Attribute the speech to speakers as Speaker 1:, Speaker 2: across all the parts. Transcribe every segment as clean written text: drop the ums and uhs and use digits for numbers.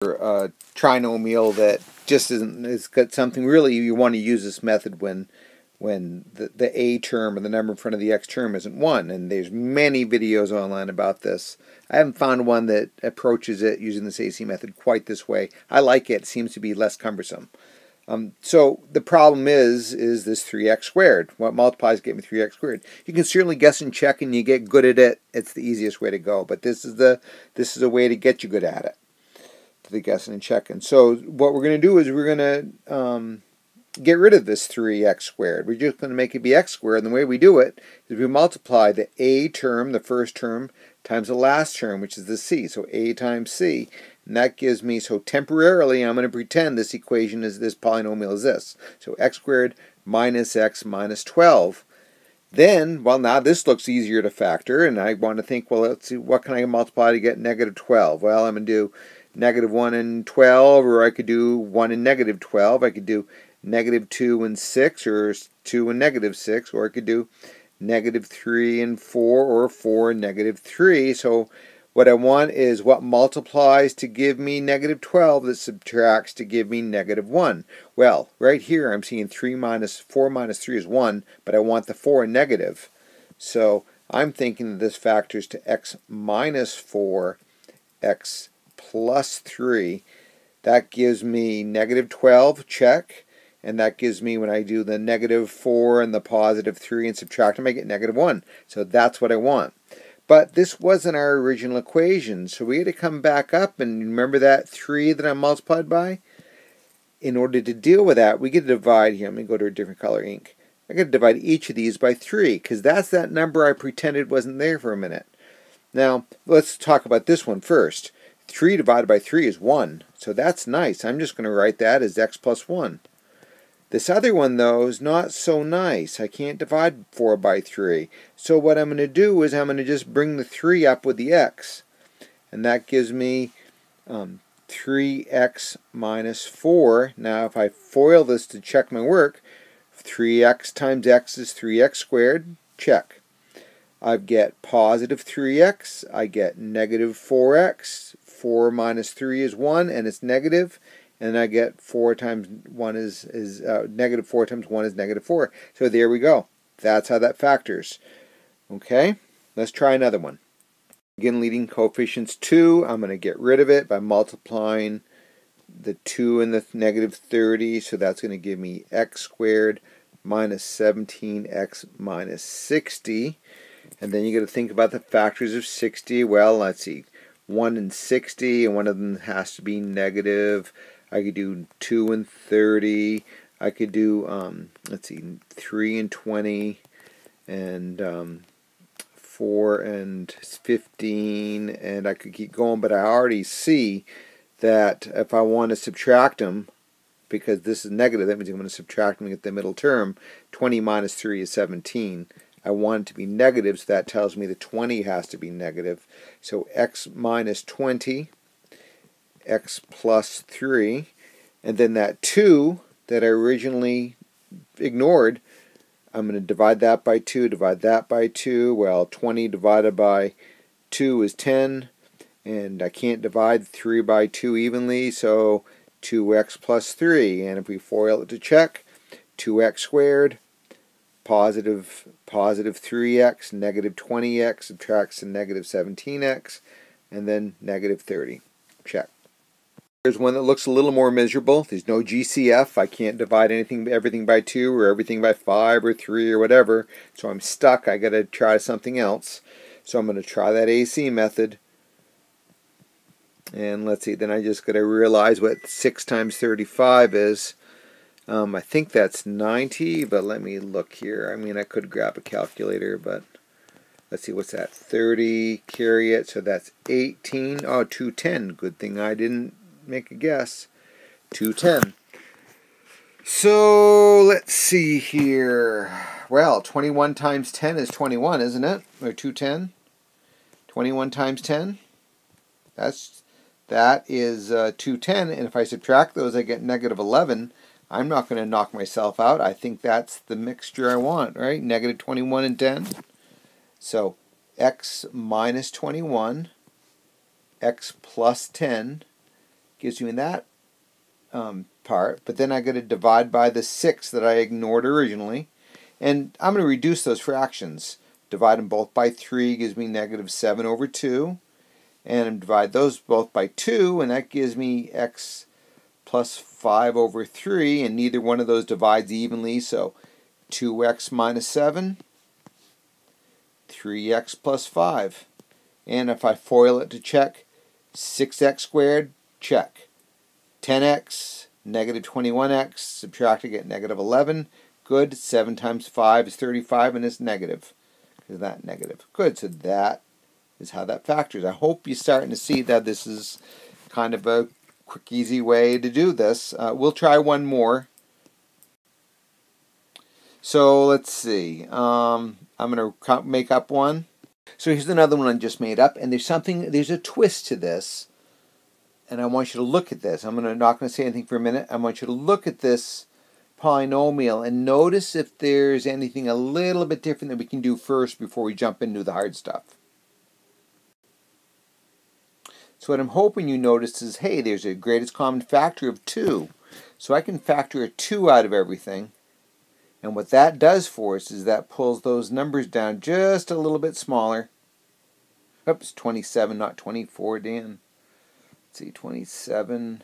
Speaker 1: trinomial that just isn't, it's got something, really you want to use this method when the a term or the number in front of the x term isn't 1, and there's many videos online about this. I haven't found one that approaches it using this AC method quite this way. I like it. It seems to be less cumbersome. So the problem is this 3x squared. What multiplies get me 3x squared? You can certainly guess and check, and you get good at it. It's the easiest way to go. But this is a way to get you good at it, the guessing and checking. So what we're going to do is we're going to get rid of this 3x squared. We're just going to make it be x squared. And the way we do it is we multiply the a term, the first term, times the last term, which is the c. So a times c. And that gives me, so temporarily I'm going to pretend this equation is, this polynomial is this. So x squared minus x minus 12. Then, well, now this looks easier to factor, and I want to think, well, let's see, what can I multiply to get negative 12? Well, I'm going to do negative 1 and 12, or I could do 1 and negative 12. I could do negative 2 and 6, or 2 and negative 6, or I could do negative 3 and 4, or 4 and negative 3. So what I want is what multiplies to give me negative 12 that subtracts to give me negative 1. Well, right here I'm seeing 4 minus 3 is 1, but I want the 4 and negative. So I'm thinking that this factors to x minus 4, x plus 3. That gives me negative 12, check. And that gives me, when I do the negative 4 and the positive 3 and subtract them, I get negative 1. So that's what I want. But this wasn't our original equation, so we had to come back up, and remember that 3 that I multiplied by? In order to deal with that, we get to divide here. Let me go to a different color ink. I got to divide each of these by 3, because that's that number I pretended wasn't there for a minute. Now, let's talk about this one first. 3 divided by 3 is 1, so that's nice. I'm just going to write that as x plus 1. This other one, though, is not so nice. I can't divide 4 by 3. So what I'm going to do is I'm going to just bring the 3 up with the x. And that gives me 3x minus 4. Now if I FOIL this to check my work, 3x times x is 3x squared. Check. I get positive 3x. I get negative 4x. 4 minus 3 is 1, and it's negative. And I get 4 times 1 is negative 4 times 1 is negative 4. So there we go. That's how that factors. Okay, let's try another one. Again, leading coefficient's 2. I'm going to get rid of it by multiplying the 2 and the negative 30. So that's going to give me x squared minus 17x minus 60. And then you got to think about the factors of 60. Well, let's see. 1 and 60, and one of them has to be negative. I could do 2 and 30. I could do, let's see, 3 and 20, and 4 and 15, and I could keep going, but I already see that if I want to subtract them, because this is negative, that means I'm going to subtract them and get the middle term. 20 minus 3 is 17. I want it to be negative, so that tells me the 20 has to be negative. So x minus 20, x plus 3, and then that 2 that I originally ignored, I'm going to divide that by 2, divide that by 2. Well, 20 divided by 2 is 10, and I can't divide 3 by 2 evenly, so 2x plus 3. And if we FOIL it to check, 2x squared, positive 3x, negative 20x, subtracts to negative 17x, and then negative 30. Check. Here's one that looks a little more miserable. There's no GCF. I can't divide everything by 2 or everything by 5 or 3 or whatever. So I'm stuck. I got to try something else. So I'm going to try that AC method. And let's see. Then I just got to realize what 6 times 35 is. I think that's 90, but let me look here. I mean, I could grab a calculator, but let's see, what's that? 30, carry it, so that's 18. Oh, 210. Good thing I didn't make a guess. 210. So let's see here. Well, 21 times 10 is 21, isn't it? Or 210. 21 times 10. That is 210, and if I subtract those, I get negative 11. I'm not going to knock myself out. I think that's the mixture I want, right? Negative 21 and 10. So x minus 21, x plus 10, gives me that part. But then I got to divide by the 6 that I ignored originally. And I'm going to reduce those fractions. Divide them both by 3 gives me negative 7 over 2. And divide those both by 2, and that gives me x plus 5 over 3. And neither one of those divides evenly, so 2x minus 7, 3x plus 5. And if I FOIL it to check, 6x squared, check. 10x, negative 21x, subtract to get negative 11. Good. 7 times 5 is 35, and it's negative. Is that negative? Good. So that is how that factors. I hope you're starting to see that this is kind of a quick, easy way to do this. We'll try one more. So let's see. I'm going to make up one. So here's another one I just made up, and there's a twist to this, and I want you to look at this. I'm not going to say anything for a minute. I want you to look at this polynomial and notice if there's anything a little bit different that we can do first before we jump into the hard stuff. So what I'm hoping you notice is, hey, there's a greatest common factor of 2. So I can factor a 2 out of everything. And what that does for us is that pulls those numbers down just a little bit smaller. Oops, 27, not 24, Dan. Let's see, 27,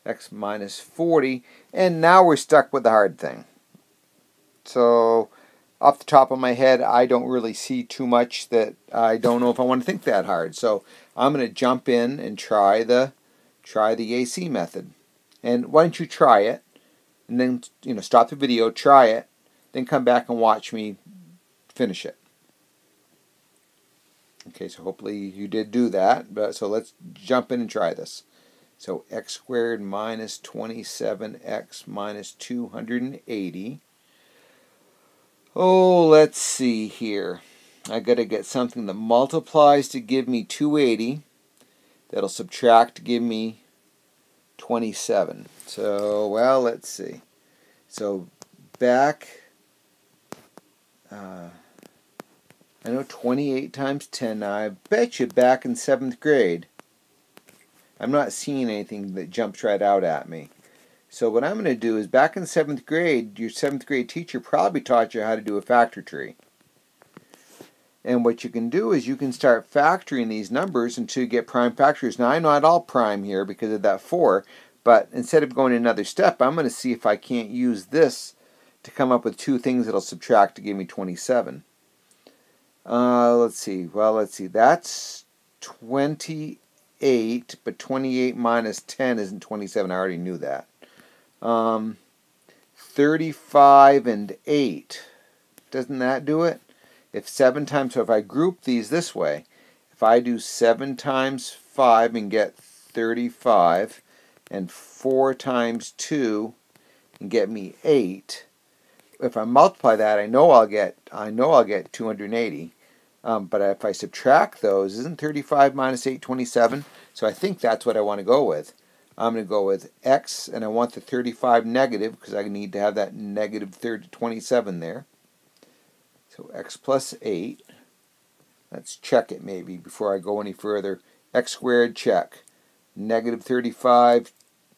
Speaker 1: x minus 40. And now we're stuck with the hard thing. So off the top of my head, I don't really see too much that I don't know if I want to think that hard. So I'm going to jump in and try the AC method. And why don't you try it? And then, stop the video, try it, then come back and watch me finish it. Okay, so hopefully you did do that. So let's jump in and try this. So x squared minus 27x minus 280. Oh, let's see here. I got to get something that multiplies to give me 280. That'll subtract to give me 27. So, well, let's see. So, back, I know 28 times 10. Now, I bet you back in 7th grade, I'm not seeing anything that jumps right out at me. So what I'm going to do is, back in 7th grade, your 7th grade teacher probably taught you how to do a factor tree. And what you can do is you can start factoring these numbers until you get prime factors. Now, I'm not all prime here because of that 4, but instead of going another step, I'm going to see if I can't use this to come up with 2 things that'll subtract to give me 27. Let's see. Well, let's see. That's 28, but 28 minus 10 isn't 27. I already knew that. 35 and 8. Doesn't that do it? If 7 times, so if I group these this way, if I do 7 times 5 and get 35, and 4 times 2 and get me 8, if I multiply that, I know I'll get 280. But if I subtract those, isn't 35 minus 8 27? So I think that's what I want to go with. I'm going to go with x, and I want the 35 negative because I need to have that negative 27 there. So x plus 8. Let's check it maybe before I go any further. X squared, check. Negative 35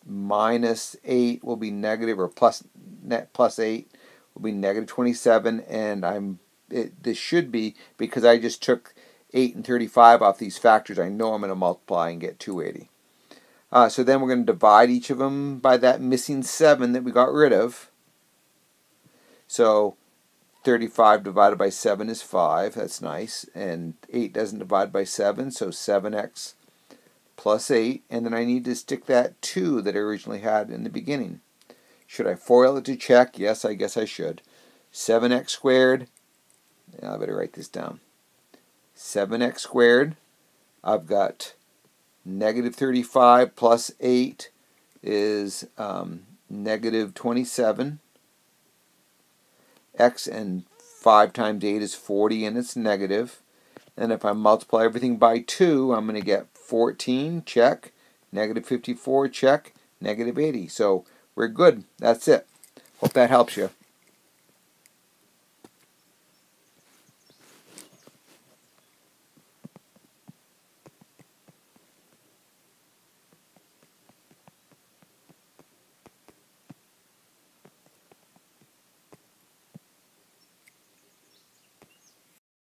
Speaker 1: minus 8 will be negative, or plus 8 will be negative 27, and this should be, because I just took 8 and 35 off these factors, I know I'm going to multiply and get 280. So then we're going to divide each of them by that missing 7 that we got rid of. So 35 divided by 7 is 5. That's nice. And 8 doesn't divide by 7, so 7x plus 8. And then I need to stick that 2 that I originally had in the beginning. Should I FOIL it to check? Yes, I guess I should. 7x squared. I better write this down. 7x squared. I've got negative 35 plus 8 is negative 27. X and 5 times 8 is 40, and it's negative. And if I multiply everything by 2, I'm going to get 14, check. Negative 54, check. Negative 80. So we're good. That's it. Hope that helps you.